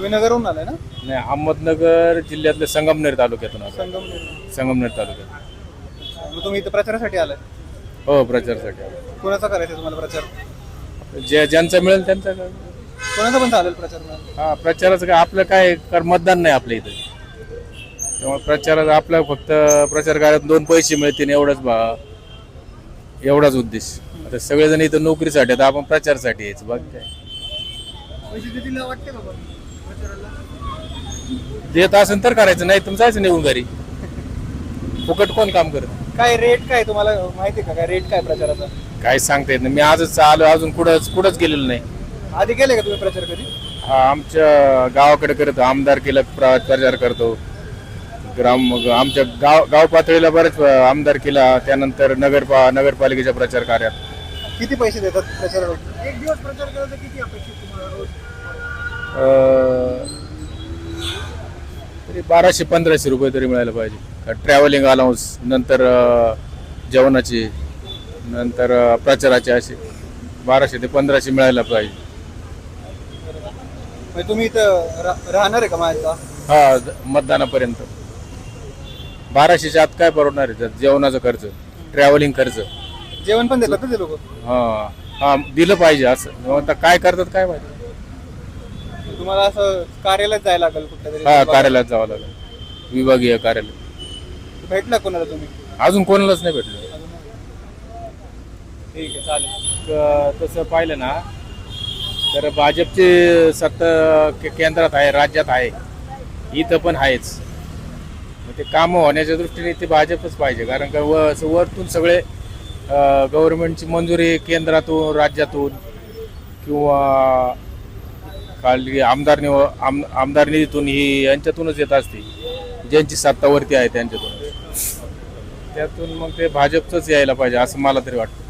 तुम्ही नगरहून आलाय ना? नाही, अहमदनगर जिल्ह्यातले संगमनेर तालुक्यातून आलो. संगमनेर. संगमनेर तालुक्यात. मग तुम्ही इथं प्रचारासाठी आलाय? हो, प्रचारासाठी आलो. कोणाचा करायचा तुम्हाला प्रचार? ज्यांचं मिळेल त्यांचं काय. कोणाचा पण चालेल प्रचार मिळाला? हा, प्रचाराचं काय आपलं काय मतदान नाही आपल्या इथे. त्यामुळे प्रचाराचं आपलं फक्त प्रचार कार्यात 2 पैसे मिळतील एवढाच उद्देश. आता सगळेजण इथं नोकरीसाठी आहेत, आपण प्रचारासाठी यायचं बाकी काय. पैसे देतील वाटते बाबा प्रचाराला? देत असेल तर करायचं, नाही तर जायचं निघून घरी. फुकट कोण काम करत. काय रेट काय तुम्हाला माहिती का? काय रेट काय प्रचाराचा? काय सांगता येत नाही. मी आजच आलो, अजून कुठंच गेलेलो नाही. आधी केले का तुम्ही प्रचार कधी? हा, आमच्या गावाकडे करतो, आमदार केला प्रचार करतो. आमच्या गाव पातळीला बरेच आमदार केला, त्यानंतर नगरपालिकेच्या प्रचार कार्यात. किती पैसे देतात प्रचाराला? एक दिवस प्रचार केला तर किती अपेक्षित तुम्हाला रोज? तरी 1200-1500 रुपये तरी मिळायला पाहिजे. ट्रॅव्हलिंग अलाउन्स, नंतर जेवणाची, नंतर प्रचाराचे, असे 1200 ते 1500 मिळायला पाहिजे. म्हणजे तुम्ही इथं राहणार आहे का माझ्या? हा, मतदानापर्यंत 1200च्या आत काय परवडणार आहे? जेवणाचा खर्च, ट्रॅव्हलिंग खर्च. जेवण पण देतात ना ते लोक? हा, दिलं पाहिजे. असं आता काय करतात काय माहिती. तुम्हाला असं कार्यालयात जायला लागेल कुठल्या तरी? हा, कार्यालयात जावं लागेल, विभागीय कार्यालय. भेटला कोणाला तुम्ही? अजून कोणालाच नाही भेटलं. ठीक आहे, चालेल. तसं पाहिलं ना तर भाजपची सत्ता केंद्रात आहे, राज्यात आहे, इथं पण आहेच. ते कामं होण्याच्या दृष्टीने ते भाजपच पाहिजे. कारण का वरतून सगळे गव्हर्नमेंटची मंजुरी केंद्रातून, राज्यातून किंवा खाली आमदार निधीतून ही यांच्यातूनच येत असते, ज्यांची सत्तावरती आहे त्यांच्यातून. त्यातून मग ते भाजपचंच यायला पाहिजे असं मला तरी वाटतं.